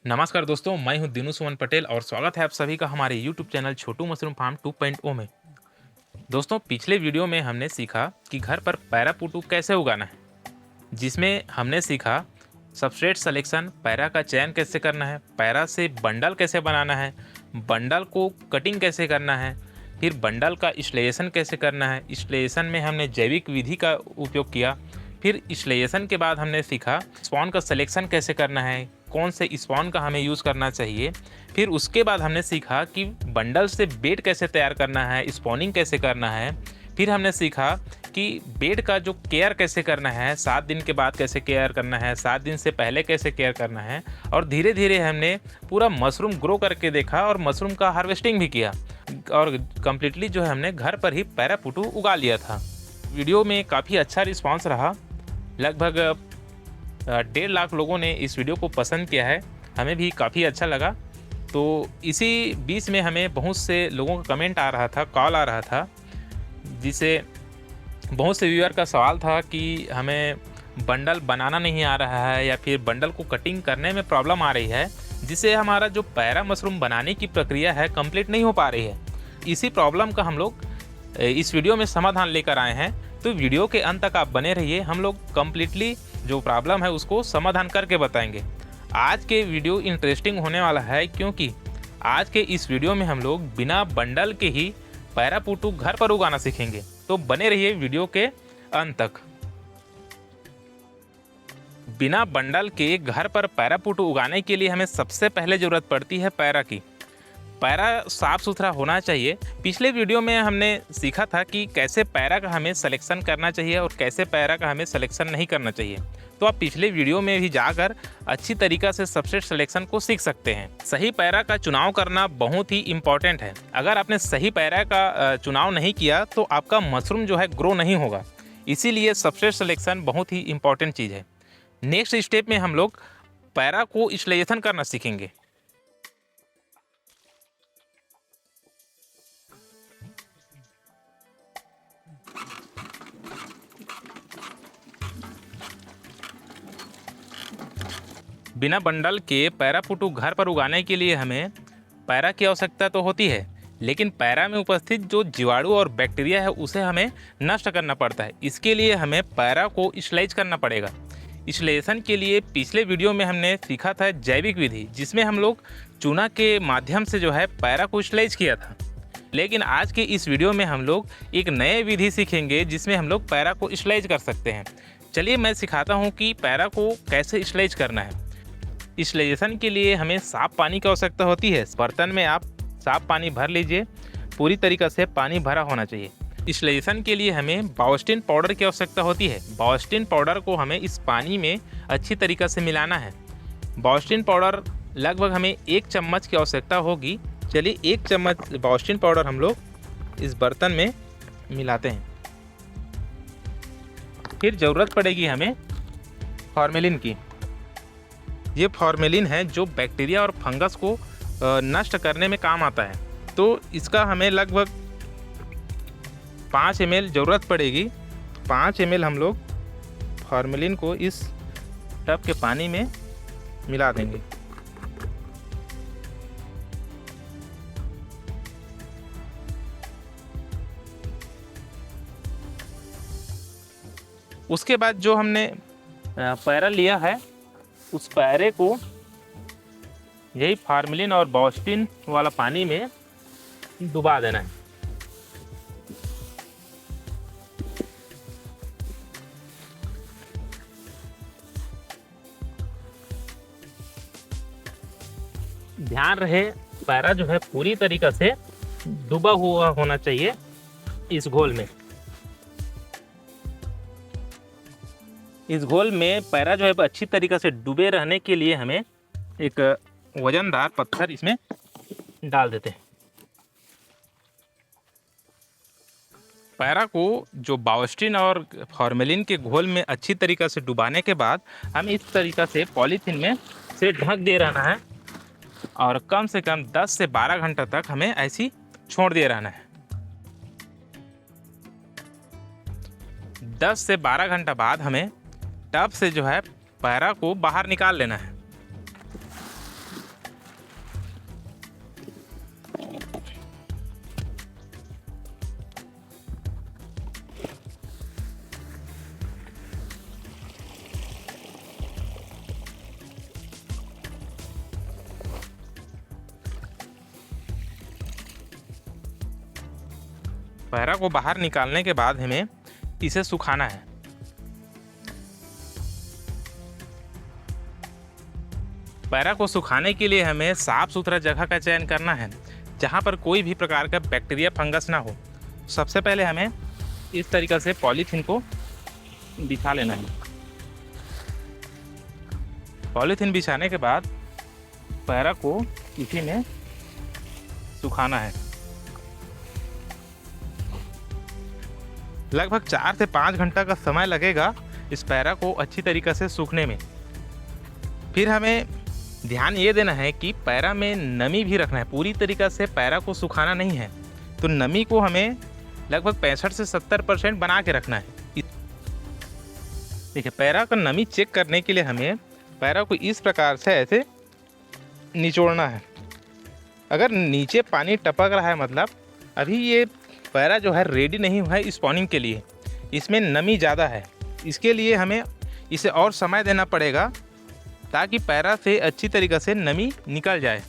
नमस्कार दोस्तों, मैं हूं दिनू सुमन पटेल और स्वागत है आप सभी का हमारे यूट्यूब चैनल छोटू मशरूम फार्म 2.0 में। दोस्तों, पिछले वीडियो में हमने सीखा कि घर पर पैरापूटू कैसे उगाना है, जिसमें हमने सीखा सबस्ट्रेट सिलेक्शन, पैरा का चयन कैसे करना है, पैरा से बंडल कैसे बनाना है, बंडल को कटिंग कैसे करना है, फिर बंडल का इंस्टॉलेशन कैसे करना है। इंस्टॉलेशन में हमने जैविक विधि का उपयोग किया। फिर इंस्टॉलेशन के बाद हमने सीखा स्पॉन का सिलेक्शन कैसे करना है, कौन से स्पॉन का हमें यूज़ करना चाहिए। फिर उसके बाद हमने सीखा कि बंडल से बेड कैसे तैयार करना है, स्पॉनिंग कैसे करना है। फिर हमने सीखा कि बेड का जो केयर कैसे करना है, 7 दिन के बाद कैसे केयर करना है, 7 दिन से पहले कैसे केयर करना है। और धीरे धीरे हमने पूरा मशरूम ग्रो करके देखा और मशरूम का हार्वेस्टिंग भी किया और कम्प्लीटली जो है हमने घर पर ही पैरापूटू उगा लिया था। वीडियो में काफ़ी अच्छा रिस्पांस रहा। लगभग 1.5 लाख लोगों ने इस वीडियो को पसंद किया है। हमें भी काफ़ी अच्छा लगा। तो इसी बीच में हमें बहुत से लोगों का कमेंट आ रहा था, कॉल आ रहा था, जिसे बहुत से व्यूअर का सवाल था कि हमें बंडल बनाना नहीं आ रहा है या फिर बंडल को कटिंग करने में प्रॉब्लम आ रही है, जिससे हमारा जो पैरा मशरूम बनाने की प्रक्रिया है कंप्लीट नहीं हो पा रही है। इसी प्रॉब्लम का हम लोग इस वीडियो में समाधान लेकर आए हैं। तो वीडियो के अंत तक आप बने रहिए, हम लोग कंप्लीटली जो प्रॉब्लम है उसको समाधान करके बताएंगे। आज के वीडियो इंटरेस्टिंग होने वाला है, क्योंकि आज के इस वीडियो में हम लोग बिना बंडल के ही पैरापूटू घर पर उगाना सीखेंगे। तो बने रहिए वीडियो के अंत तक। बिना बंडल के घर पर पैरापूटू उगाने के लिए हमें सबसे पहले ज़रूरत पड़ती है पैरा की। पैरा साफ़ सुथरा होना चाहिए। पिछले वीडियो में हमने सीखा था कि कैसे पैरा का हमें सिलेक्शन करना चाहिए और कैसे पैरा का हमें सिलेक्शन नहीं करना चाहिए। तो आप पिछले वीडियो में भी जाकर अच्छी तरीक़ा से सबस्ट्रेट सिलेक्शन को सीख सकते हैं। सही पैरा का चुनाव करना बहुत ही इम्पॉर्टेंट है। अगर आपने सही पैरा का चुनाव नहीं किया तो आपका मशरूम जो है ग्रो नहीं होगा। इसीलिए सबस्ट्रेट सिलेक्शन बहुत ही इम्पॉर्टेंट चीज़ है। नेक्स्ट स्टेप में हम लोग पैरा को इंस्टॉलेशन करना सीखेंगे। बिना बंडल के पैरापूटू घर पर उगाने के लिए हमें पैरा की आवश्यकता तो होती है, लेकिन पैरा में उपस्थित जो जीवाणु और बैक्टीरिया है उसे हमें नष्ट करना पड़ता है। इसके लिए हमें पैरा को स्टलाइज करना पड़ेगा। इंस्टॉलेशन के लिए पिछले वीडियो में हमने सीखा था जैविक विधि, जिसमें हम लोग चूना के माध्यम से जो है पैरा को स्टलाइज किया था। लेकिन आज के इस वीडियो में हम लोग एक नए विधि सीखेंगे जिसमें हम लोग पैरा को स्टलाइज कर सकते हैं। चलिए मैं सिखाता हूँ कि पैरा को कैसे स्टलाइज करना है। स्टलाइजेशन के लिए हमें साफ़ पानी की आवश्यकता होती है। बर्तन में आप साफ़ पानी भर लीजिए, पूरी तरीक़ा से पानी भरा होना चाहिए। स्टलाइजेशन के लिए हमें बायोस्टिन पाउडर की आवश्यकता होती है। बायोस्टिन पाउडर को हमें इस पानी में अच्छी तरीक़ा से मिलाना है। बायोस्टिन पाउडर लगभग हमें 1 चम्मच की आवश्यकता होगी। चलिए 1 चम्मच बायोस्टिन पाउडर हम लोग इस बर्तन में मिलाते हैं। फिर ज़रूरत पड़ेगी हमें फॉर्मेलिन की। ये फॉर्मेलिन है जो बैक्टीरिया और फंगस को नष्ट करने में काम आता है। तो इसका हमें लगभग 5 ml ज़रूरत पड़ेगी। 5 ml हम लोग फॉर्मेलिन को इस टब के पानी में मिला देंगे। उसके बाद जो हमने पैरा लिया है उस पैरे को यही फॉर्मेलिन और बायोस्टिन वाला पानी में डुबा देना है। ध्यान रहे पैरा जो है पूरी तरीक़ा से डूबा हुआ होना चाहिए इस घोल में। इस घोल में पैरा जो है अच्छी तरीक़ा से डूबे रहने के लिए हमें एक वजनदार पत्थर इसमें डाल देते हैं। पैरा को जो बायोस्टिन और फॉर्मेलिन के घोल में अच्छी तरीक़ा से डुबाने के बाद हमें इस तरीक़ा से पॉलीथीन में से ढक दे रहना है और कम से कम 10 से 12 घंटा तक हमें ऐसी छोड़ दे रहना है। 10 से 12 घंटा बाद हमें टब से जो है पैरा को बाहर निकाल लेना है। पैरा को बाहर निकालने के बाद हमें इसे सुखाना है। पैरा को सुखाने के लिए हमें साफ सुथरा जगह का चयन करना है जहाँ पर कोई भी प्रकार का बैक्टीरिया फंगस ना हो। सबसे पहले हमें इस तरीक़े से पॉलीथीन को बिछा लेना है। पॉलीथीन बिछाने के बाद पैरा को इसी में सुखाना है। लगभग 4 से 5 घंटा का समय लगेगा इस पैरा को अच्छी तरीक़े से सूखने में। फिर हमें ध्यान ये देना है कि पैरा में नमी भी रखना है, पूरी तरीक़े से पैरा को सुखाना नहीं है। तो नमी को हमें लगभग 65 से 70% बना के रखना है। देखिए, पैरा का नमी चेक करने के लिए हमें पैरा को इस प्रकार से ऐसे निचोड़ना है। अगर नीचे पानी टपक रहा है मतलब अभी ये पैरा जो है रेडी नहीं हुआ है स्पॉनिंग के लिए, इसमें नमी ज़्यादा है। इसके लिए हमें इसे और समय देना पड़ेगा ताकि पैरा से अच्छी तरीक़े से नमी निकल जाए।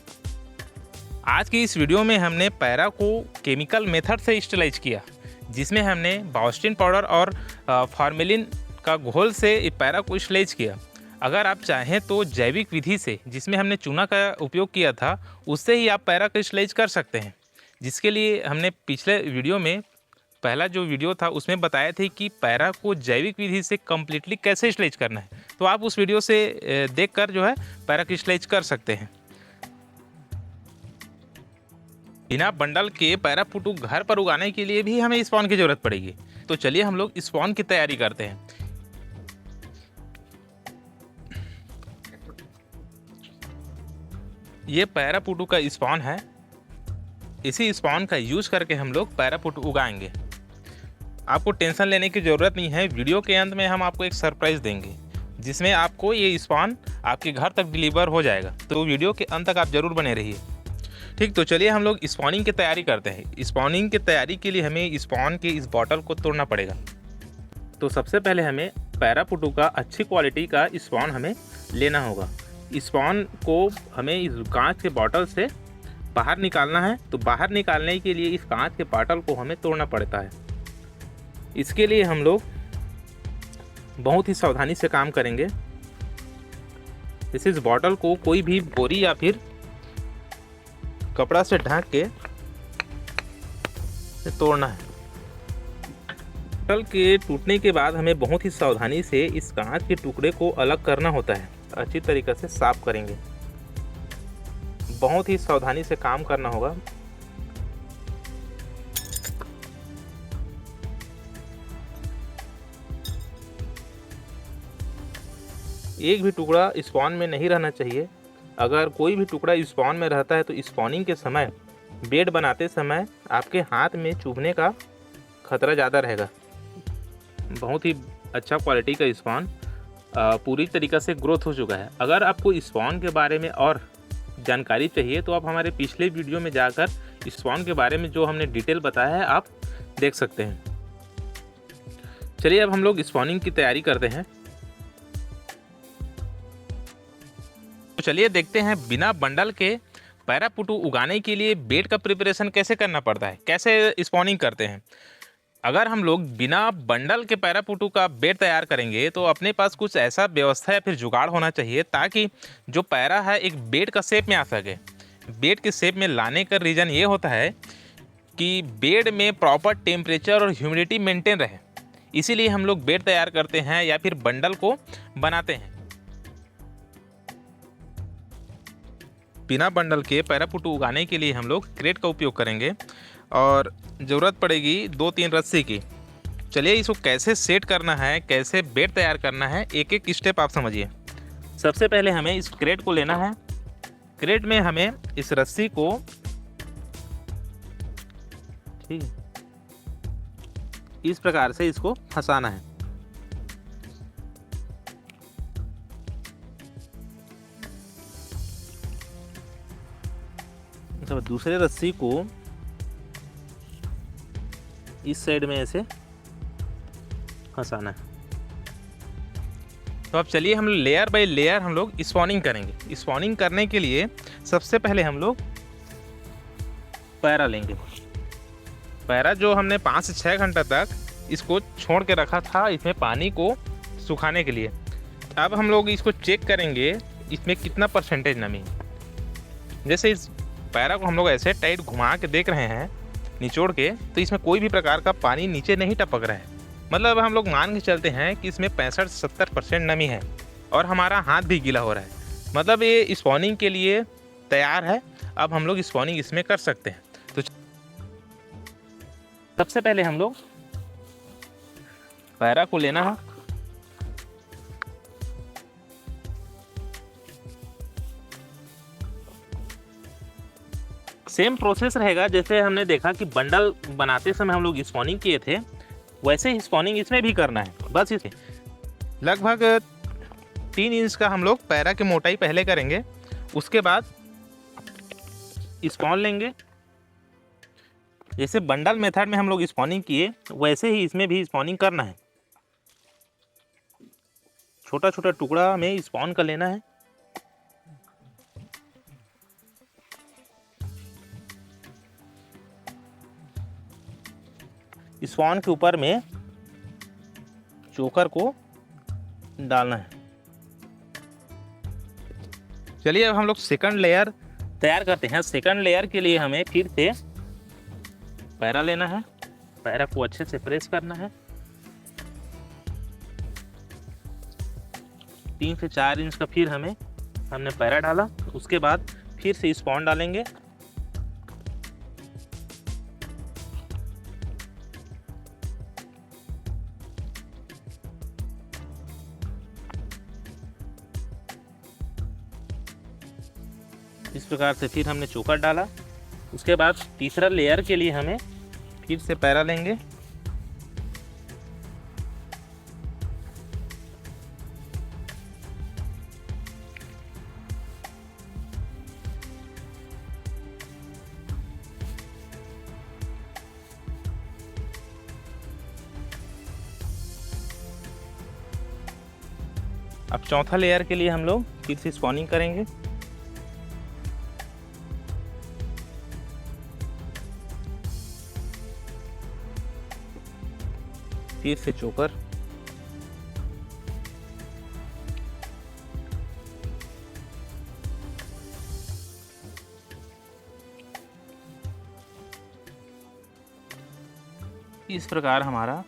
आज की इस वीडियो में हमने पैरा को केमिकल मेथड से स्टरलाइज किया, जिसमें हमने बायोस्टिन पाउडर और फॉर्मेलिन का घोल से पैरा को स्टरलाइज किया। अगर आप चाहें तो जैविक विधि से, जिसमें हमने चूना का उपयोग किया था, उससे ही आप पैरा को स्टरलाइज कर सकते हैं। जिसके लिए हमने पिछले वीडियो में, पहला जो वीडियो था उसमें बताया थे कि पैरा को जैविक विधि से कम्प्लीटली कैसे स्टरलाइज करना है। तो आप उस वीडियो से देखकर जो है पैरा की स्टरलाइज कर सकते हैं। बिना बंडल के पैरा पुटू घर पर उगाने के लिए भी हमें स्पॉन की ज़रूरत पड़ेगी। तो चलिए हम लोग स्पॉन की तैयारी करते हैं। ये पैरा पुटू का स्पॉन है। इसी स्पॉन का यूज़ करके हम लोग पैरा पुटू उगाएंगे। आपको टेंशन लेने की ज़रूरत नहीं है। वीडियो के अंत में हम आपको एक सरप्राइज़ देंगे, जिसमें आपको ये स्पॉन आपके घर तक डिलीवर हो जाएगा। तो वीडियो के अंत तक आप ज़रूर बने रहिए। ठीक, तो चलिए हम लोग स्पॉनिंग की तैयारी करते हैं। स्पॉनिंग की तैयारी के लिए हमें स्पॉन के इस बॉटल को तोड़ना पड़ेगा। तो सबसे पहले हमें पैरा पुटू का अच्छी क्वालिटी का स्पॉन हमें लेना होगा। स्पॉन को हमें इस कांच के बॉटल से बाहर निकालना है। तो बाहर निकालने के लिए इस कांच के बॉटल को हमें तोड़ना पड़ता है। इसके लिए हम लोग बहुत ही सावधानी से काम करेंगे। इस बॉटल को कोई भी बोरी या फिर कपड़ा से ढक के तोड़ना है। बॉटल के टूटने के बाद हमें बहुत ही सावधानी से इस कांच के टुकड़े को अलग करना होता है। अच्छी तरीके से साफ करेंगे। बहुत ही सावधानी से काम करना होगा। एक भी टुकड़ा स्पॉन में नहीं रहना चाहिए। अगर कोई भी टुकड़ा स्पॉन में रहता है तो स्पॉनिंग के समय, बेड बनाते समय आपके हाथ में चुभने का खतरा ज़्यादा रहेगा। बहुत ही अच्छा क्वालिटी का स्पॉन पूरी तरीक़े से ग्रोथ हो चुका है। अगर आपको स्पॉन के बारे में और जानकारी चाहिए तो आप हमारे पिछले वीडियो में जाकर स्पॉन के बारे में जो हमने डिटेल बताया है आप देख सकते हैं। चलिए अब हम लोग स्पॉनिंग की तैयारी करते हैं। तो चलिए देखते हैं बिना बंडल के पैरा पुटू उगाने के लिए बेड का प्रिपरेशन कैसे करना पड़ता है, कैसे स्पॉनिंग करते हैं। अगर हम लोग बिना बंडल के पैरा पुटू का बेड तैयार करेंगे तो अपने पास कुछ ऐसा व्यवस्था या फिर जुगाड़ होना चाहिए ताकि जो पैरा है एक बेड का शेप में आ सके। बेड के शेप में लाने का रीज़न ये होता है कि बेड में प्रॉपर टेम्परेचर और ह्यूमिडिटी मेंटेन रहे। इसीलिए हम लोग बेड तैयार करते हैं या फिर बंडल को बनाते हैं। बिना बंडल के पैरा पुटू उगाने के लिए हम लोग क्रेट का उपयोग करेंगे और ज़रूरत पड़ेगी 2-3 रस्सी की। चलिए इसको कैसे सेट करना है, कैसे बेड तैयार करना है, एक एक स्टेप आप समझिए। सबसे पहले हमें इस क्रेट को लेना है। क्रेट में हमें इस रस्सी को ठीक इस प्रकार से इसको फंसाना है। तो दूसरे रस्सी को इस साइड में ऐसे फंसाना है। तो अब चलिए हम लेयर बाय लेयर हम लोग स्पॉनिंग करेंगे। स्पॉनिंग करने के लिए सबसे पहले हम लोग पैरा लेंगे। पैरा जो हमने 5 से 6 घंटा तक इसको छोड़ के रखा था इसमें पानी को सुखाने के लिए। अब हम लोग इसको चेक करेंगे इसमें कितना परसेंटेज नमी है। जैसे इस पैरा को हम लोग ऐसे टाइट घुमा के देख रहे हैं निचोड़ के, तो इसमें कोई भी प्रकार का पानी नीचे नहीं टपक रहा है। मतलब हम लोग मान के चलते हैं कि इसमें 65-70% नमी है और हमारा हाथ भी गीला हो रहा है। मतलब ये स्पॉनिंग के लिए तैयार है। अब हम लोग स्पॉनिंग इसमें कर सकते हैं। तो सबसे पहले हम लोग पैरा को लेना है, सेम प्रोसेस रहेगा जैसे हमने देखा कि बंडल बनाते समय हम लोग स्पॉनिंग किए थे, वैसे ही स्पॉनिंग इसमें भी करना है। बस इसे लगभग 3 इंच का हम लोग पैरा की मोटाई पहले करेंगे, उसके बाद स्पॉन लेंगे। जैसे बंडल मेथड में हम लोग स्पॉनिंग किए वैसे ही इसमें भी स्पॉनिंग करना है। छोटा छोटा टुकड़ा में स्पॉन कर लेना है। स्पॉन के ऊपर में चोकर को डालना है। चलिए अब हम लोग सेकंड लेयर तैयार करते हैं। सेकंड लेयर के लिए हमें फिर से पैरा लेना है, पैरा को अच्छे से प्रेस करना है। 3 से 4 इंच का फिर हमने पैरा डाला, उसके बाद फिर से स्पॉन डालेंगे। इस प्रकार से फिर हमने चोकर डाला। उसके बाद तीसरा लेयर के लिए हमें फिर से पैरा लेंगे। अब चौथा लेयर के लिए हम लोग फिर से स्पॉनिंग करेंगे। फिर से चोकर, इस प्रकार हमारा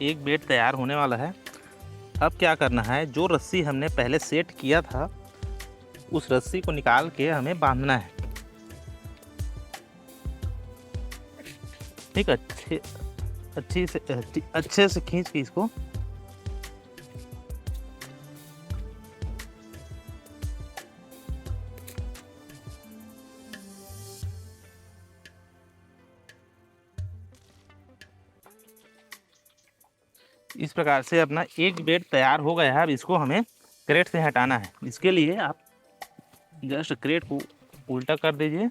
एक बेड तैयार होने वाला है। अब क्या करना है, जो रस्सी हमने पहले सेट किया था उस रस्सी को निकाल के हमें बांधना है। ठीक, अच्छे से खींच के इसको इस प्रकार से अपना एक बेड तैयार हो गया है। अब इसको हमें क्रेट से हटाना है। इसके लिए आप जस्ट क्रेट को उल्टा कर दीजिए,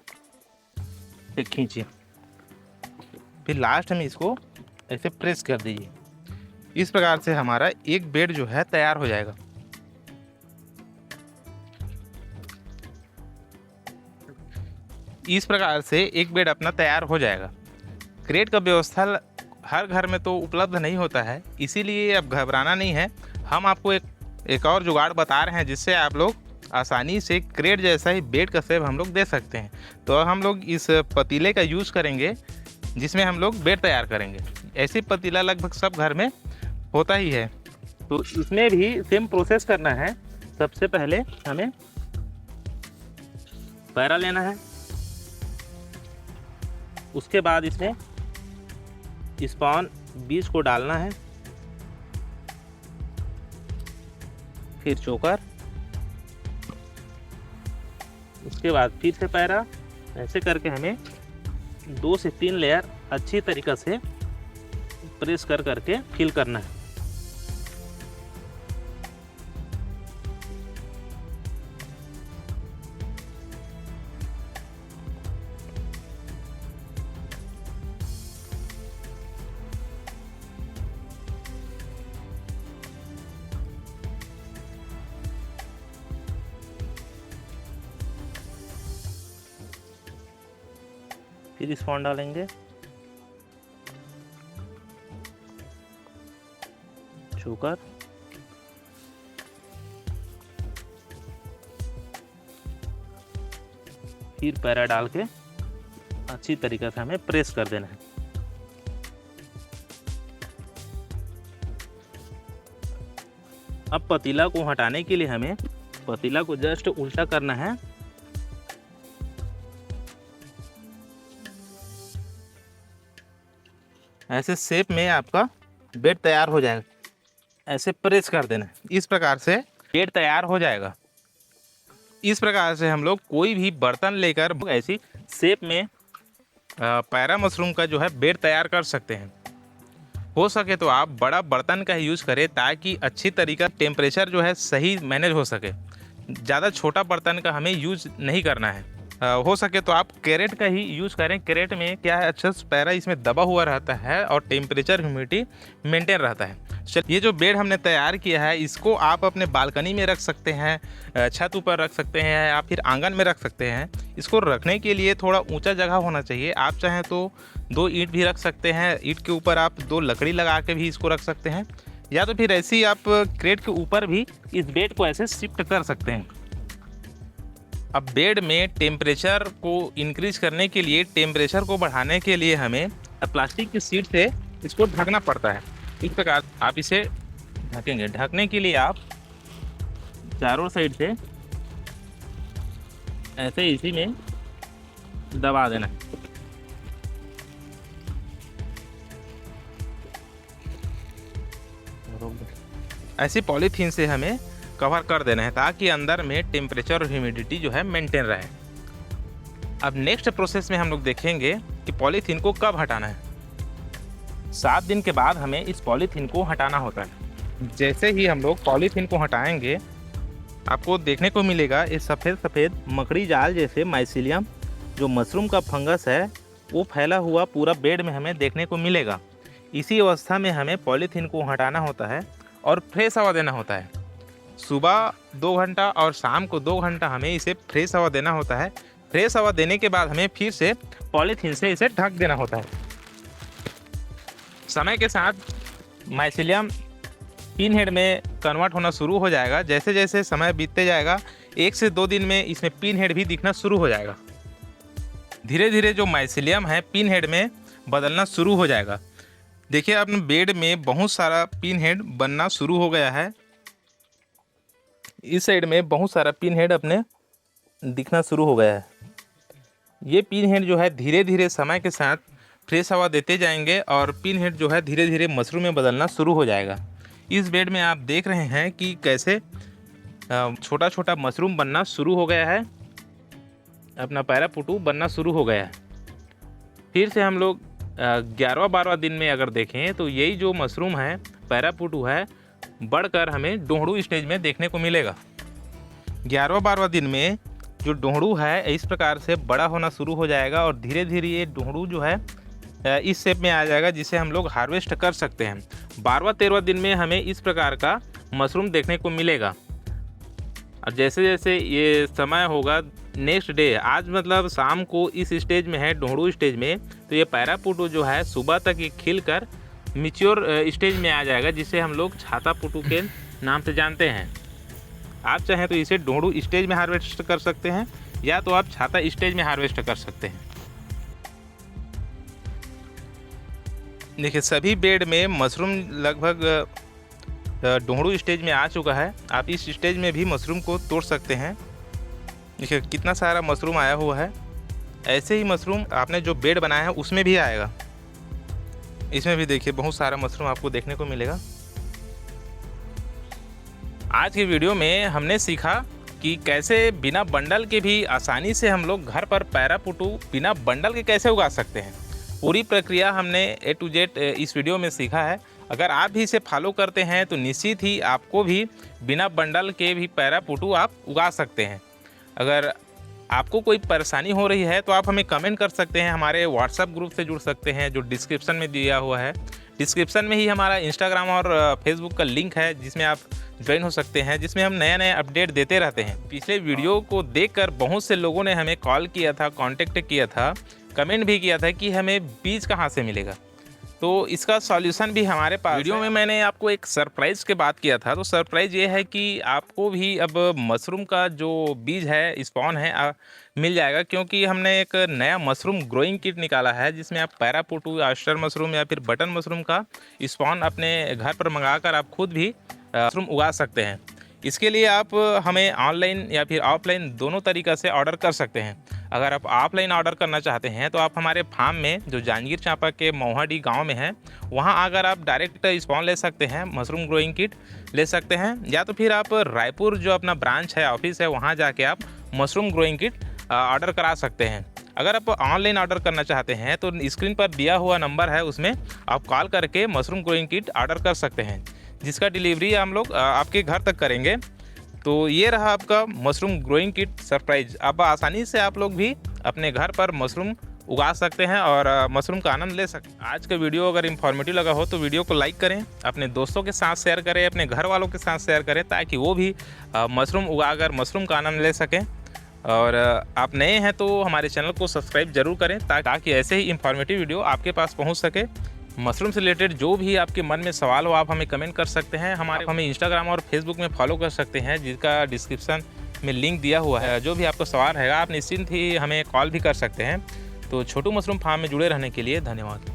फिर खींचिए, फिर लास्ट में इसको ऐसे प्रेस कर दीजिए। इस प्रकार से हमारा एक बेड जो है तैयार हो जाएगा। इस प्रकार से एक बेड अपना तैयार हो जाएगा। क्रेट का व्यवस्था हर घर में तो उपलब्ध नहीं होता है, इसीलिए अब घबराना नहीं है। हम आपको एक और जुगाड़ बता रहे हैं जिससे आप लोग आसानी से क्रेट जैसा ही बेड का शेप हम लोग दे सकते हैं। तो हम लोग इस पतीले का यूज़ करेंगे जिसमें हम लोग बेड तैयार करेंगे। ऐसी पतीला लगभग सब घर में होता ही है। तो इसमें भी सेम प्रोसेस करना है। सबसे पहले हमें पैरा लेना है, उसके बाद इसमें स्पॉन बीज को डालना है, फिर चोकर, उसके बाद फिर से पैरा। ऐसे करके हमें 2 से 3 लेयर अच्छी तरीक़े से प्रेस कर करके फिल करना है। फिर स्पॉन डालेंगे, छूकर, फिर पैरा डाल के अच्छी तरीके से हमें प्रेस कर देना है। अब पतीला को हटाने के लिए हमें पतीला को जस्ट उल्टा करना है। ऐसे शेप में आपका बेड तैयार हो जाएगा। ऐसे प्रेस कर देना है, इस प्रकार से बेड तैयार हो जाएगा। इस प्रकार से हम लोग कोई भी बर्तन लेकर ऐसी शेप में पैरा मशरूम का जो है बेड तैयार कर सकते हैं। हो सके तो आप बड़ा बर्तन का ही यूज़ करें ताकि अच्छी तरीका टेम्परेचर जो है सही मैनेज हो सके। ज़्यादा छोटा बर्तन का हमें यूज़ नहीं करना है। हो सके तो आप कैरेट का ही यूज़ करें। कैरेट में क्या है, अच्छा पैरा इसमें दबा हुआ रहता है और टेम्परेचर ह्यूमिडिटी मेंटेन रहता है। ये जो बेड हमने तैयार किया है इसको आप अपने बालकनी में रख सकते हैं, छत ऊपर रख सकते हैं या फिर आंगन में रख सकते हैं। इसको रखने के लिए थोड़ा ऊंचा जगह होना चाहिए। आप चाहें तो 2 ईंट भी रख सकते हैं, ईंट के ऊपर आप 2 लकड़ी लगा के भी इसको रख सकते हैं, या तो फिर ऐसे ही आप क्रेट के ऊपर भी इस बेड को ऐसे शिफ्ट कर सकते हैं। अब बेड में टेम्परेचर को इंक्रीज करने के लिए, टेम्परेचर को बढ़ाने के लिए हमें प्लास्टिक की शीट से इसको ढकना पड़ता है। इस प्रकार आप इसे ढकेंगे। ढकने के लिए आप चारों साइड से ऐसे इसी में दबा देना है। ऐसी पॉलीथीन से हमें कवर कर देना है ताकि अंदर में टेम्परेचर और ह्यूमिडिटी जो है मेंटेन रहे। अब नेक्स्ट प्रोसेस में हम लोग देखेंगे कि पॉलीथीन को कब हटाना है। 7 दिन के बाद हमें इस पॉलीथीन को हटाना होता है। जैसे ही हम लोग पॉलीथीन को हटाएंगे आपको देखने को मिलेगा ये सफ़ेद सफ़ेद मकड़ी जाल जैसे माइसीलियम जो मशरूम का फंगस है वो फैला हुआ पूरा बेड में हमें देखने को मिलेगा। इसी अवस्था में हमें पॉलीथीन को हटाना होता है और फ्रेश हवा देना होता है। सुबह 2 घंटा और शाम को 2 घंटा हमें इसे फ्रेश हवा देना होता है। फ्रेश हवा देने के बाद हमें फिर से पॉलीथीन से इसे ढक देना होता है। समय के साथ माइसीलियम पिन हेड में कन्वर्ट होना शुरू हो जाएगा। जैसे जैसे समय बीतते जाएगा 1 से 2 दिन में इसमें पिन हेड भी दिखना शुरू हो जाएगा। धीरे धीरे जो माइसीलियम है पिन हेड में बदलना शुरू हो जाएगा। देखिए अपने बेड में बहुत सारा पिन हेड बनना शुरू हो गया है। इस साइड में बहुत सारा पिन हेड अपने दिखना शुरू हो गया है। ये पिन हेड जो है धीरे धीरे समय के साथ फ्रेश हवा देते जाएंगे और पिन हेड जो है धीरे धीरे मशरूम में बदलना शुरू हो जाएगा। इस बेड में आप देख रहे हैं कि कैसे छोटा छोटा मशरूम बनना शुरू हो गया है, अपना पैरा पुटू बनना शुरू हो गया है। फिर से हम लोग 11वां-12वां दिन में अगर देखें तो यही जो मशरूम है पैरा पुटू है बढ़कर हमें डोहड़ू स्टेज में देखने को मिलेगा। 11वां-12वां दिन में जो डोहड़ू है इस प्रकार से बड़ा होना शुरू हो जाएगा और धीरे धीरे ये डोहड़ू जो है इस शेप में आ जाएगा जिसे हम लोग हार्वेस्ट कर सकते हैं। 12वां-13वां दिन में हमें इस प्रकार का मशरूम देखने को मिलेगा। और जैसे जैसे ये समय होगा नेक्स्ट डे, आज मतलब शाम को इस स्टेज में है डोहड़ू स्टेज में, तो ये पैरा पुटू जो है सुबह तक ये खिलकर मैच्योर स्टेज में आ जाएगा जिसे हम लोग छाता पुटू के नाम से जानते हैं। आप चाहें तो इसे डोहड़ू स्टेज में हार्वेस्ट कर सकते हैं या तो आप छाता स्टेज में हार्वेस्ट कर सकते हैं। देखिए सभी बेड में मशरूम लगभग डोहड़ू स्टेज में आ चुका है। आप इस स्टेज में भी मशरूम को तोड़ सकते हैं। देखिए कितना सारा मशरूम आया हुआ है। ऐसे ही मशरूम आपने जो बेड बनाया है उसमें भी आएगा। इसमें भी देखिए बहुत सारा मशरूम आपको देखने को मिलेगा। आज की वीडियो में हमने सीखा कि कैसे बिना बंडल के भी आसानी से हम लोग घर पर पैरा पुटू बिना बंडल के कैसे उगा सकते हैं। पूरी प्रक्रिया हमने A to Z इस वीडियो में सीखा है। अगर आप भी इसे फॉलो करते हैं तो निश्चित ही आपको भी बिना बंडल के भी पैरा पुटू आप उगा सकते हैं। अगर आपको कोई परेशानी हो रही है तो आप हमें कमेंट कर सकते हैं, हमारे व्हाट्सएप ग्रुप से जुड़ सकते हैं जो डिस्क्रिप्शन में दिया हुआ है। डिस्क्रिप्शन में ही हमारा इंस्टाग्राम और फेसबुक का लिंक है जिसमें आप ज्वाइन हो सकते हैं, जिसमें हम नए नए अपडेट देते रहते हैं। पिछले वीडियो को देखकर बहुत से लोगों ने हमें कॉल किया था, कांटेक्ट किया था। कमेंट भी किया था कि हमें बीज कहाँ से मिलेगा। तो इसका सॉल्यूशन भी हमारे पास वीडियो में मैंने आपको एक सरप्राइज़ की बात किया था। तो सरप्राइज़ ये है कि आपको भी अब मशरूम का जो बीज है, स्पॉन है, मिल जाएगा, क्योंकि हमने एक नया मशरूम ग्रोइंग किट निकाला है जिसमें आप पैरापुटू, ऑयस्टर मशरूम या फिर बटन मशरूम का स्पॉन अपने घर पर मंगाकर आप खुद भी मशरूम उगा सकते हैं। इसके लिए आप हमें ऑनलाइन या फिर ऑफलाइन दोनों तरीक़ा से ऑर्डर कर सकते हैं। अगर आप ऑफलाइन ऑर्डर करना चाहते हैं तो आप हमारे फार्म में, जो जांजगीर चांपा के महुआडी गांव में है, वहां आकर आप डायरेक्ट स्पॉन ले सकते हैं, मशरूम ग्रोइंग किट ले सकते हैं। या तो फिर आप रायपुर जो अपना ब्रांच है, ऑफिस है, वहां जाके आप मशरूम ग्रोइंग किट ऑर्डर करा सकते हैं। अगर आप ऑनलाइन ऑर्डर करना चाहते हैं तो स्क्रीन पर दिया हुआ नंबर है, उसमें आप कॉल करके मशरूम ग्रोइंग किट ऑर्डर कर सकते हैं, जिसका डिलीवरी हम लोग आपके घर तक करेंगे। तो ये रहा आपका मशरूम ग्रोइंग किट सरप्राइज। अब आसानी से आप लोग भी अपने घर पर मशरूम उगा सकते हैं और मशरूम का आनंद ले सकते हैं। आज का वीडियो अगर इन्फॉर्मेटिव लगा हो तो वीडियो को लाइक करें, अपने दोस्तों के साथ शेयर करें, अपने घर वालों के साथ शेयर करें, ताकि वो भी मशरूम उगाकर मशरूम का आनंद ले सकें। और आप नए हैं तो हमारे चैनल को सब्सक्राइब जरूर करें, ताकि ऐसे ही इन्फॉर्मेटिव वीडियो आपके पास पहुँच सके। मशरूम से रिलेटेड जो भी आपके मन में सवाल हो आप हमें कमेंट कर सकते हैं। हमें इंस्टाग्राम और फेसबुक में फॉलो कर सकते हैं, जिसका डिस्क्रिप्शन में लिंक दिया हुआ है। जो भी आपको सवाल रहेगा आप निश्चिंत ही हमें कॉल भी कर सकते हैं। तो छोटू मशरूम फार्म में जुड़े रहने के लिए धन्यवाद।